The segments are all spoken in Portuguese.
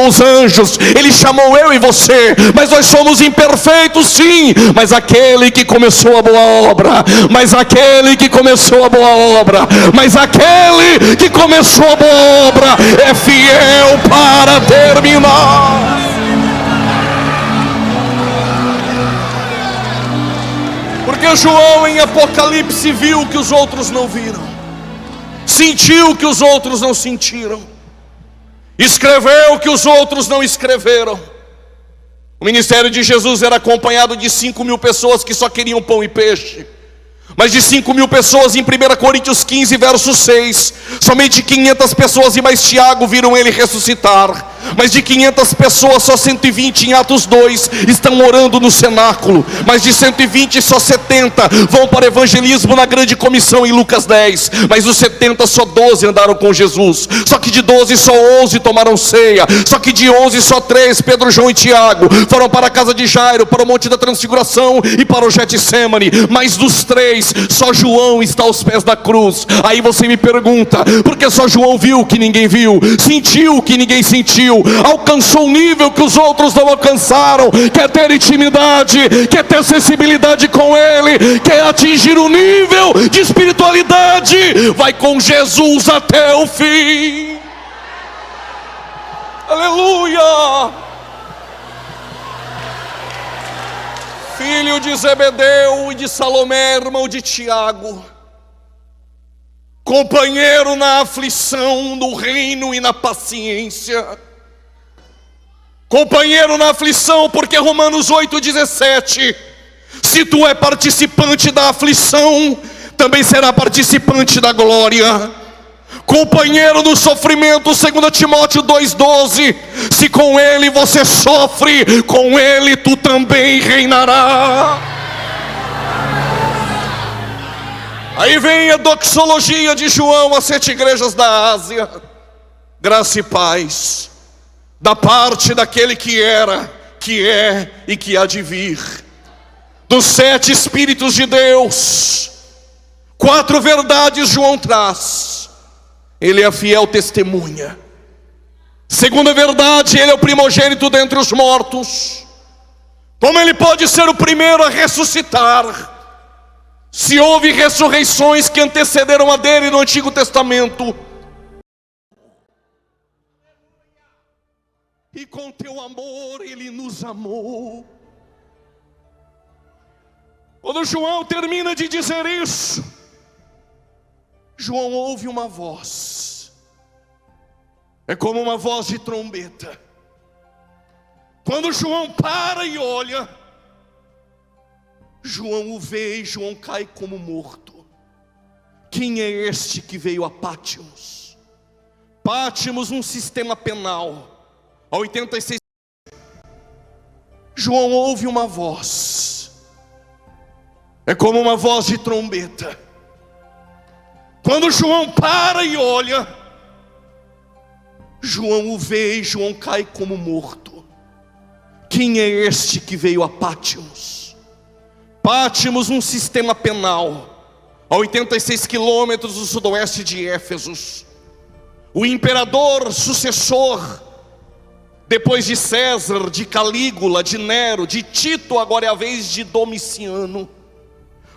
os anjos, Ele chamou eu e você, mas nós somos imperfeitos sim, mas aquele que começou a boa obra, mas aquele que começou a boa obra, mas aquele que começou a boa obra é fiel para terminar. Porque João em Apocalipse viu o que os outros não viram, sentiu o que os outros não sentiram, escreveu o que os outros não escreveram. O ministério de Jesus era acompanhado de 5.000 pessoas que só queriam pão e peixe. Mas de 5.000 pessoas em 1 Coríntios 15 verso 6, somente 500 pessoas e mais Tiago viram ele ressuscitar. Mas de 500 pessoas, só 120 em Atos 2 estão orando no cenáculo. Mas de 120, só 70 vão para evangelismo na grande comissão em Lucas 10. Mas dos 70, só 12 andaram com Jesus. Só que de 12, só 11 tomaram ceia. Só que de 11, só 3, Pedro, João e Tiago, foram para a casa de Jairo, para o Monte da Transfiguração e para o Getsemane. Mas dos 3, só João está aos pés da cruz. Aí você me pergunta, por que só João viu o que ninguém viu, sentiu o que ninguém sentiu, alcançou um nível que os outros não alcançaram? Quer ter intimidade, quer ter sensibilidade com Ele, quer atingir um nível de espiritualidade, vai com Jesus até o fim. Aleluia! Filho de Zebedeu e de Salomé, irmão de Tiago, companheiro na aflição, no reino e na paciência. Companheiro na aflição, porque Romanos 8,17, se tu é participante da aflição, também será participante da glória. Companheiro no sofrimento, 2 Timóteo 2,12, se com ele você sofre, com ele tu também reinará. Aí vem a doxologia de João às 7 igrejas da Ásia. Graça e paz da parte daquele que era, que é e que há de vir, dos 7 Espíritos de Deus. 4 verdades João traz. Ele é a fiel testemunha. Segunda verdade, ele é o primogênito dentre os mortos. Como ele pode ser o primeiro a ressuscitar, se houve ressurreições que antecederam a dele no Antigo Testamento? E com teu amor ele nos amou. Quando João termina de dizer isso, João ouve uma voz. É como uma voz de trombeta. Quando João para e olha, João o vê e João cai como morto. Quem é este que veio a Pátimos? Pátimos, um sistema penal. A 86, João ouve uma voz. É como uma voz de trombeta. Quando João para e olha, João o vê e João cai como morto. Quem é este que veio a Pátimos? Pátimos, um sistema penal, a 86 quilômetros do sudoeste de Éfeso. O imperador sucessor, depois de César, de Calígula, de Nero, de Tito, agora é a vez de Domiciano.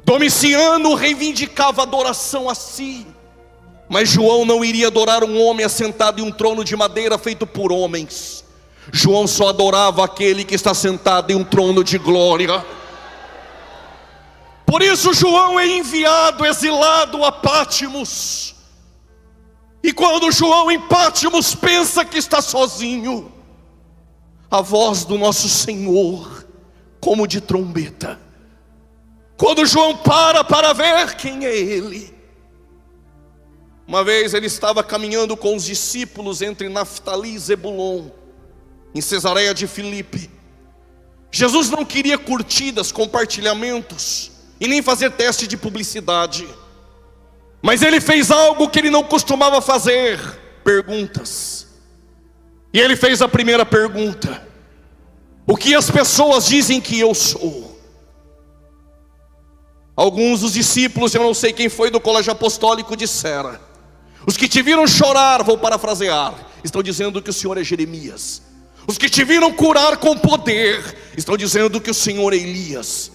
Domiciano reivindicava adoração a si, mas João não iria adorar um homem assentado em um trono de madeira feito por homens. João só adorava aquele que está sentado em um trono de glória. Por isso João é enviado, exilado a Pátimos. E quando João em Pátimos pensa que está sozinho, a voz do nosso Senhor, como de trombeta. Quando João para ver quem é ele. Uma vez ele estava caminhando com os discípulos entre Naftali e Zebulon, em Cesareia de Filipe. Jesus não queria curtidas, compartilhamentos e nem fazer teste de publicidade, mas ele fez algo que ele não costumava fazer: perguntas. E ele fez a primeira pergunta: o que as pessoas dizem que eu sou? Alguns dos discípulos, eu não sei quem foi do colégio apostólico, disseram: os que te viram chorar, vou parafrasear, estão dizendo que o Senhor é Jeremias. Os que te viram curar com poder estão dizendo que o Senhor é Elias.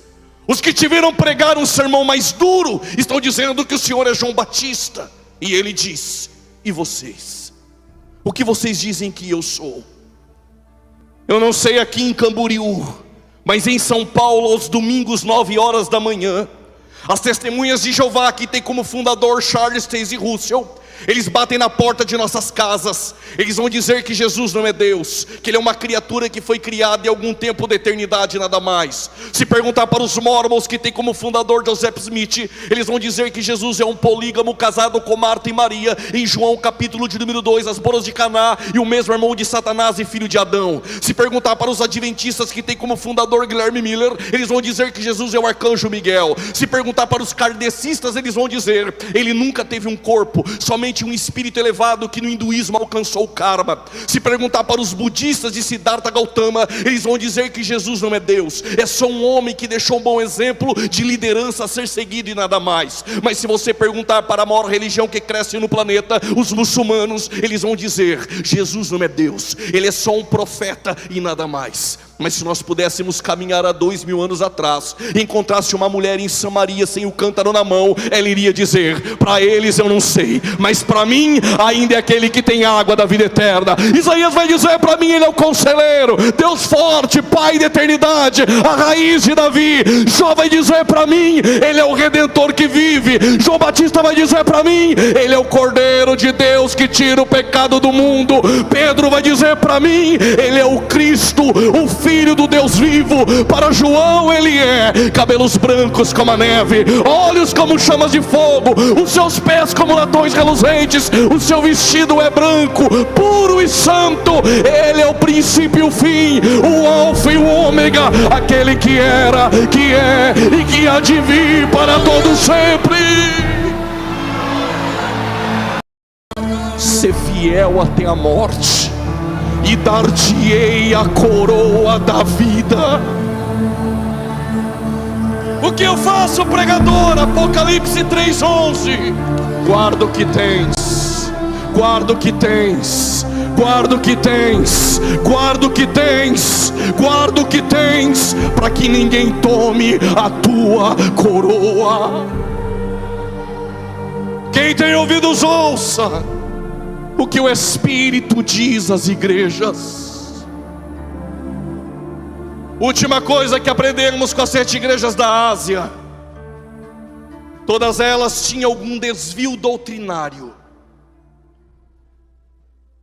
Os que te viram pregar um sermão mais duro estão dizendo que o Senhor é João Batista. E ele diz: e vocês? O que vocês dizem que eu sou? Eu não sei aqui em Camboriú, mas em São Paulo, aos domingos, 9 horas da manhã, as testemunhas de Jeová, que tem como fundador Charles Taze Russell, eles batem na porta de nossas casas. Eles vão dizer que Jesus não é Deus, que Ele é uma criatura que foi criada em algum tempo da eternidade, nada mais. Se perguntar para os mormons, que tem como fundador Joseph Smith, eles vão dizer que Jesus é um polígamo casado com Marta e Maria, em João capítulo de número 2, as bodas de Caná, e o mesmo irmão de Satanás e filho de Adão. Se perguntar para os adventistas, que tem como fundador Guilherme Miller, eles vão dizer que Jesus é o arcanjo Miguel. Se perguntar para os kardecistas, eles vão dizer: ele nunca teve um corpo, somente um espírito elevado que no hinduísmo alcançou o karma. Se perguntar para os budistas de Siddhartha Gautama, eles vão dizer que Jesus não é Deus, é só um homem que deixou um bom exemplo de liderança a ser seguido e nada mais. Mas se você perguntar para a maior religião que cresce no planeta, os muçulmanos, eles vão dizer: Jesus não é Deus, Ele é só um profeta e nada mais. Mas se nós pudéssemos caminhar há 2000 anos atrás, e encontrasse uma mulher em Samaria sem o cântaro na mão, ela iria dizer: para eles eu não sei, mas para mim ainda é aquele que tem água da vida eterna. Isaías vai dizer: para mim Ele é o conselheiro, Deus forte, Pai da eternidade, a raiz de Davi. Jó vai dizer: para mim Ele é o Redentor que vive. João Batista vai dizer: para mim Ele é o Cordeiro de Deus que tira o pecado do mundo. Pedro vai dizer: para mim Ele é o Cristo, o Filho do Deus vivo. Para João Ele é cabelos brancos como a neve, olhos como chamas de fogo, os seus pés como latões reluzentes, o seu vestido é branco, puro e santo. Ele é o princípio e o fim, o alfa e o ômega, aquele que era, que é e que há de vir para todo sempre. Ser fiel até a morte, e dar-te-ei a coroa da vida. O que eu faço, pregador? Apocalipse 3:11. Guarda o que tens, guarda o que tens, guarda o que tens, guarda o que tens, guarda o que tens, para que ninguém tome a tua coroa. Quem tem ouvidos ouça o que o Espírito diz às igrejas. Última coisa que aprendemos com as 7 igrejas da Ásia: todas elas tinham algum desvio doutrinário.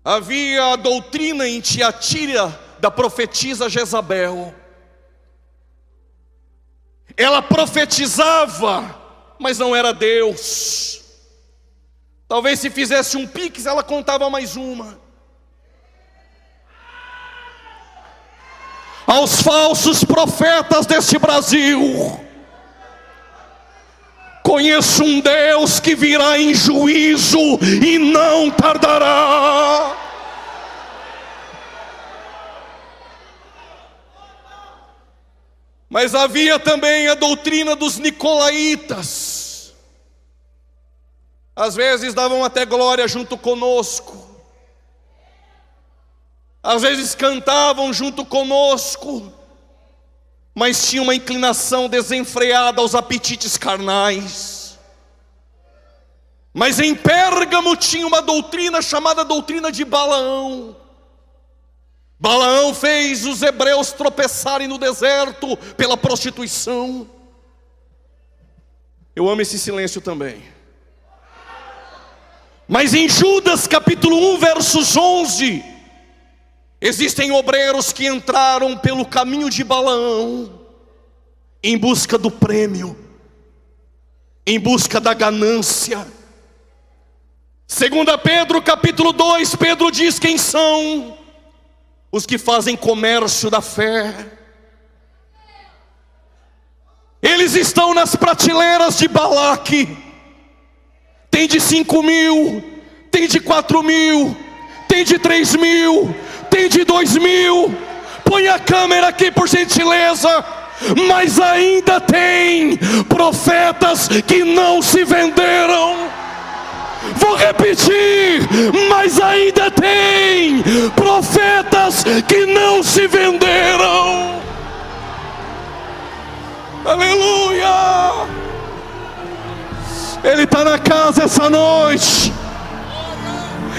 Havia a doutrina em Tiatira da profetisa Jezabel. Ela profetizava, mas não era Deus. Talvez se fizesse um pix, ela contava mais uma. Aos falsos profetas deste Brasil: conheço um Deus que virá em juízo e não tardará. Mas havia também a doutrina dos nicolaítas. Às vezes davam até glória junto conosco, às vezes cantavam junto conosco, mas tinham uma inclinação desenfreada aos apetites carnais. Mas em Pérgamo tinha uma doutrina chamada doutrina de Balaão. Balaão fez os hebreus tropeçarem no deserto pela prostituição. Eu amo esse silêncio também. Mas em Judas capítulo 1 versos 11, existem obreiros que entraram pelo caminho de Balaão, em busca do prêmio, em busca da ganância. 2 Pedro capítulo 2, Pedro diz quem são os que fazem comércio da fé. Eles estão nas prateleiras de Balaque. Tem de 5.000, tem de 4.000, tem de 3.000, tem de 2.000. Põe a câmera aqui por gentileza. Mas ainda tem profetas que não se venderam. Vou repetir, mas ainda tem profetas que não se venderam. Aleluia! Ele está na casa essa noite.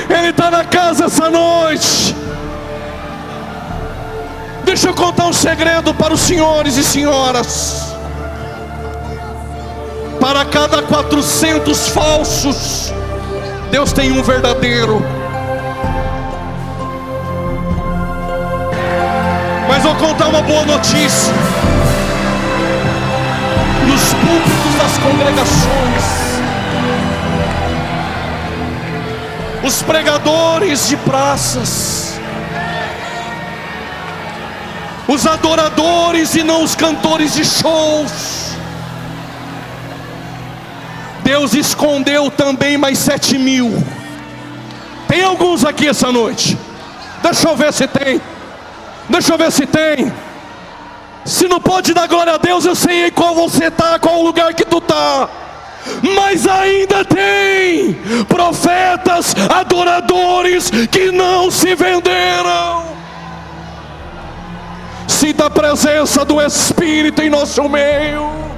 Ele está na casa essa noite. Deixa eu contar um segredo para os senhores e senhoras. Para cada 400 falsos, Deus tem um verdadeiro. Mas vou contar uma boa notícia. Nos púlpitos das congregações, os pregadores de praças, os adoradores e não os cantores de shows, Deus escondeu também mais 7.000. Tem alguns aqui essa noite? Deixa eu ver se tem. Deixa eu ver se tem. Se não pode dar glória a Deus, eu sei em qual você está, qual o lugar que tu está. Mas ainda tem profetas, adoradores que não se venderam. Sinta a presença do Espírito em nosso meio.